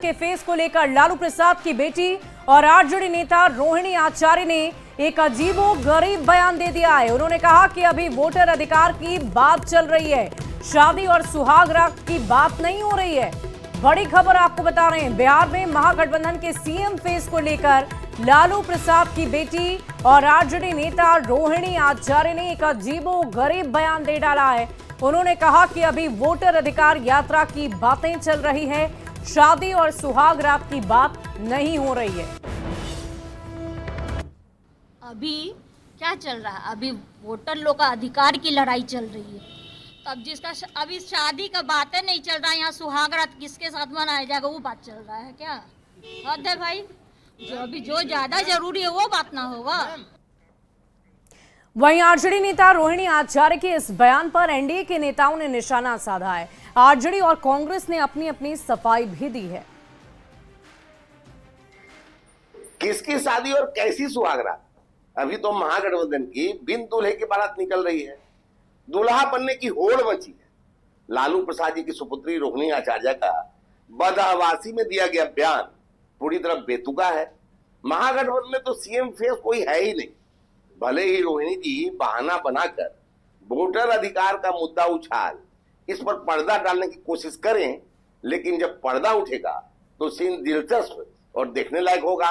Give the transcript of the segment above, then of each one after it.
के फेस को लेकर लालू प्रसाद की बेटी और आरजेडी नेता रोहिणी आचार्य ने एक अजीबोगरीब बयान दे दिया है। उन्होंने कहा कि अभी वोटर अधिकार की बात चल रही है, शादी और सुहाग रात की बात नहीं हो रही है। बड़ी खबर आपको बता रहे हैं, बिहार में महागठबंधन के सीएम फेस को लेकर लालू प्रसाद की बेटी और आरजेडी नेता रोहिणी आचार्य ने एक अजीबोगरीब बयान दे डाला है। उन्होंने कहा कि अभी वोटर अधिकार यात्रा की बातें चल रही है, शादी और सुहाग रात की बात नहीं हो रही है। अभी क्या चल रहा है? अभी वोटर लोग का अधिकार की लड़ाई चल रही है। तब जिसका अभी शादी का बातें नहीं चल रहा है, यहाँ सुहाग रात किसके साथ मनाया जाएगा वो बात चल रहा है क्या? हद है भाई, जो ज्यादा जरूरी है वो बात ना होगा। वहीं आरजेडी नेता रोहिणी आचार्य के इस बयान पर एनडीए के नेताओं ने निशाना साधा है। आरजेडी और कांग्रेस ने अपनी अपनी सफाई भी दी है। किसकी शादी और कैसी सुहागरात? अभी तो महागठबंधन की बिन दूल्हे की बारात निकल रही है, दूल्हा बनने की होड़ मची है। लालू प्रसाद जी की सुपुत्री रोहिणी आचार्य का बदहवासी में दिया गया बयान पूरी तरह बेतुका है। महागठबंधन में तो सीएम फेस कोई है ही नहीं। भले ही रोहिणी जी बहाना बनाकर वोटर अधिकार का मुद्दा उछाल इस पर पर्दा डालने की कोशिश करें, लेकिन जब पर्दा उठेगा तो सीन दिलचस्प और देखने लायक होगा।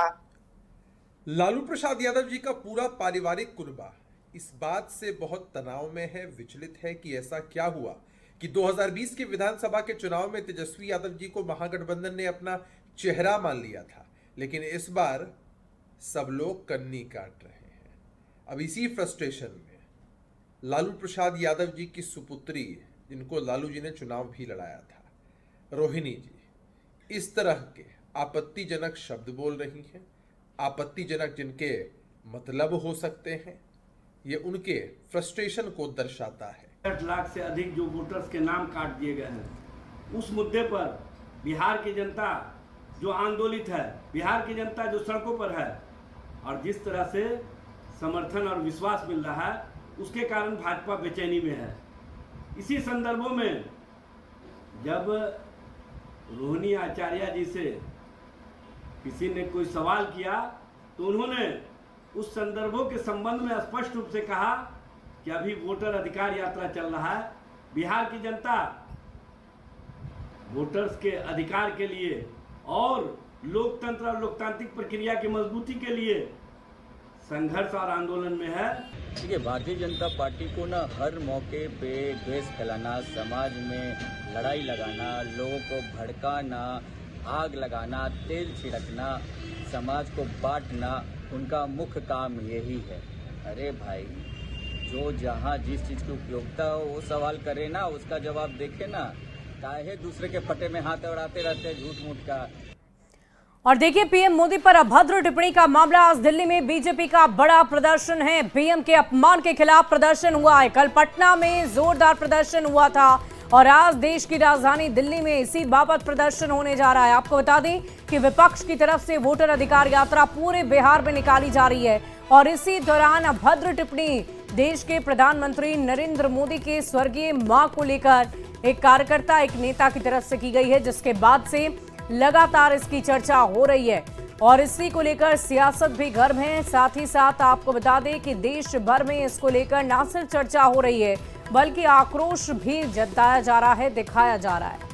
लालू प्रसाद यादव जी का पूरा पारिवारिक कुनबा इस बात से बहुत तनाव में है, विचलित है कि ऐसा क्या हुआ कि 2020 के विधानसभा के चुनाव में तेजस्वी यादव जी को महागठबंधन ने अपना चेहरा मान लिया था, लेकिन इस बार सब लोग कन्नी काट रहे हैं। अब इसी फ्रस्ट्रेशन में लालू प्रसाद यादव जी की सुपुत्री, जिनको लालू जी ने चुनाव भी लड़ाया था, रोहिणी जी, इस तरह के आपत्तिजनक शब्द बोल रही हैं। आपत्तिजनक जिनके मतलब हो सकते हैं, ये उनके फ्रस्ट्रेशन को दर्शाता है। 60 लाख से अधिक जो वोटर्स के नाम काट दिए गए हैं, उस मुद्दे पर बिहार की जनता जो आंदोलित है, बिहार की जनता जो सड़कों पर है, और जिस तरह से समर्थन और विश्वास मिल रहा है, उसके कारण भाजपा बेचैनी में है। इसी संदर्भों में जब रोहिणी आचार्य जी से किसी ने कोई सवाल किया तो उन्होंने उस संदर्भों के संबंध में स्पष्ट रूप से कहा कि अभी वोटर अधिकार यात्रा चल रहा है। बिहार की जनता वोटर्स के अधिकार के लिए और लोकतंत्र और लोकतांत्रिक प्रक्रिया की मजबूती के लिए संघर्ष और आंदोलन में है। देखिए, भारतीय जनता पार्टी को ना हर मौके पे द्वेष फैलाना, समाज में लड़ाई लगाना, लोगों को भड़काना, आग लगाना, तेल छिड़कना, समाज को बांटना, उनका मुख्य काम यही है। अरे भाई, जो जहाँ जिस चीज़ की उपयोगिता हो वो सवाल करे ना, उसका जवाब देखे ना। काहे दूसरे के फटे में हाथ अड़ाते रहते हैं झूठ मूठ का। और देखिए, पीएम मोदी पर अभद्र टिप्पणी का मामला। आज दिल्ली में बीजेपी का बड़ा प्रदर्शन है। पीएम के अपमान के खिलाफ प्रदर्शन हुआ है। कल पटना में जोरदार प्रदर्शन हुआ था और आज देश की राजधानी दिल्ली में इसी बाबत प्रदर्शन होने जा रहा है। आपको बता दें कि विपक्ष की तरफ से वोटर अधिकार यात्रा पूरे बिहार में निकाली जा रही है और इसी दौरान अभद्र टिप्पणी देश के प्रधानमंत्री नरेंद्र मोदी के स्वर्गीय मां को लेकर एक कार्यकर्ता, एक नेता की तरफ से की गई है, जिसके बाद से लगातार इसकी चर्चा हो रही है और इसी को लेकर सियासत भी गर्म है। साथ ही साथ आपको बता दें कि देश भर में इसको लेकर न सिर्फ चर्चा हो रही है, बल्कि आक्रोश भी जताया जा रहा है, दिखाया जा रहा है।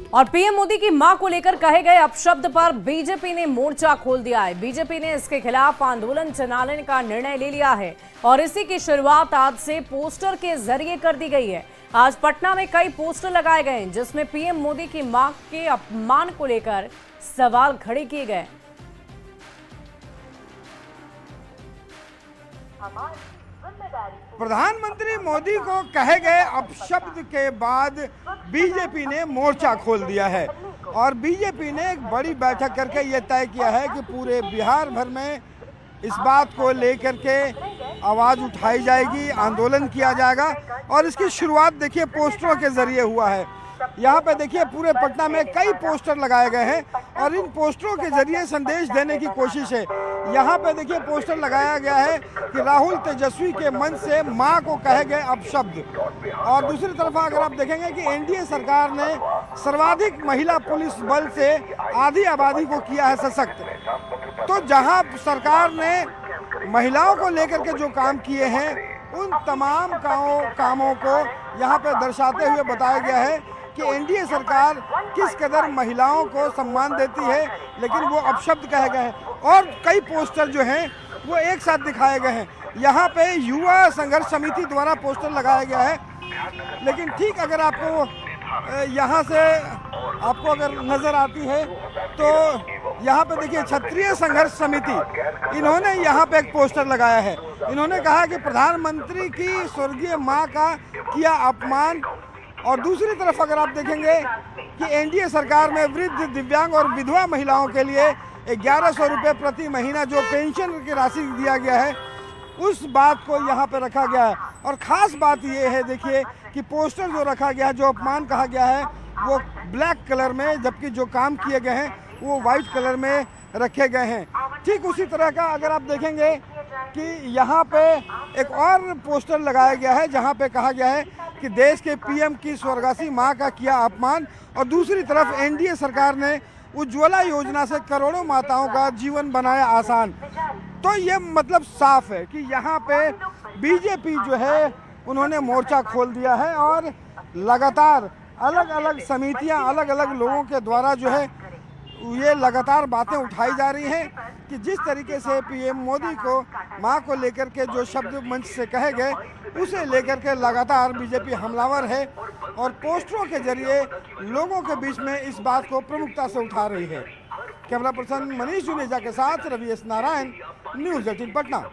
और पीएम मोदी की मां को लेकर कहे गए अपशब्द पर बीजेपी ने मोर्चा खोल दिया है। बीजेपी ने इसके खिलाफ आंदोलन चलाने का निर्णय ले लिया है और इसी की शुरुआत आज से पोस्टर के जरिए कर दी गई है। आज पटना में कई पोस्टर लगाए गए हैं, जिसमें पीएम मोदी की मां के अपमान को लेकर सवाल खड़े किए गए। प्रधानमंत्री मोदी को कहे गए अपशब्द के बाद बीजेपी ने मोर्चा खोल दिया है और बीजेपी ने एक बड़ी बैठक करके ये तय किया है कि पूरे बिहार भर में इस बात को लेकर के आवाज़ उठाई जाएगी, आंदोलन किया जाएगा और इसकी शुरुआत देखिए पोस्टरों के जरिए हुआ है। यहाँ पे देखिए पूरे पटना में कई पोस्टर लगाए गए हैं और इन पोस्टरों के जरिए संदेश देने की कोशिश है। यहाँ पे देखिए पोस्टर लगाया गया है कि राहुल तेजस्वी के मन से मां को कहे गए अपशब्द। और दूसरी तरफ अगर आप देखेंगे कि एनडीए सरकार ने सर्वाधिक महिला पुलिस बल से आधी आबादी को किया है सशक्त। तो जहाँ सरकार ने महिलाओं को लेकर के जो काम किए हैं उन तमाम कामों को यहाँ पे दर्शाते हुए बताया गया है कि एनडीए सरकार किस कदर महिलाओं को सम्मान देती है, लेकिन वो अपशब्द कहे गए हैं। और कई पोस्टर जो हैं वो एक साथ दिखाए गए हैं। यहाँ पे युवा संघर्ष समिति द्वारा पोस्टर लगाया गया है, लेकिन ठीक अगर आपको यहाँ से आपको अगर नज़र आती है तो यहाँ पे देखिए क्षत्रिय संघर्ष समिति, इन्होंने यहाँ पे एक पोस्टर लगाया है। इन्होंने कहा कि प्रधानमंत्री की स्वर्गीय मां का किया अपमान। और दूसरी तरफ अगर आप देखेंगे कि एनडीए सरकार में वृद्ध, दिव्यांग और विधवा महिलाओं के लिए 1100 रुपये प्रति महीना जो पेंशन की राशि दिया गया है, उस बात को यहाँ पे रखा गया है। और ख़ास बात ये है देखिए कि पोस्टर जो रखा गया है, जो अपमान कहा गया है, वो ब्लैक कलर में, जबकि जो काम किए गए हैं वो वाइट कलर में रखे गए हैं। ठीक उसी तरह का अगर आप देखेंगे कि यहाँ पे एक और पोस्टर लगाया गया है जहाँ पे कहा गया है कि देश के पीएम की स्वर्गवासी मां का किया अपमान। और दूसरी तरफ एनडीए सरकार ने उज्ज्वला योजना से करोड़ों माताओं का जीवन बनाया आसान। तो ये मतलब साफ है कि यहाँ पे बीजेपी जो है उन्होंने मोर्चा खोल दिया है और लगातार अलग अलग समितियां, अलग अलग लोगों के द्वारा जो है ये लगातार बातें उठाई जा रही हैं कि जिस तरीके से पीएम मोदी को मां को लेकर के जो शब्द मंच से कहे गए, उसे लेकर के लगातार बीजेपी हमलावर है और पोस्टरों के जरिए लोगों के बीच में इस बात को प्रमुखता से उठा रही है। कैमरा पर्सन मनीष जुनेजा के साथ रवि एस नारायण, न्यूज़ 18 पटना।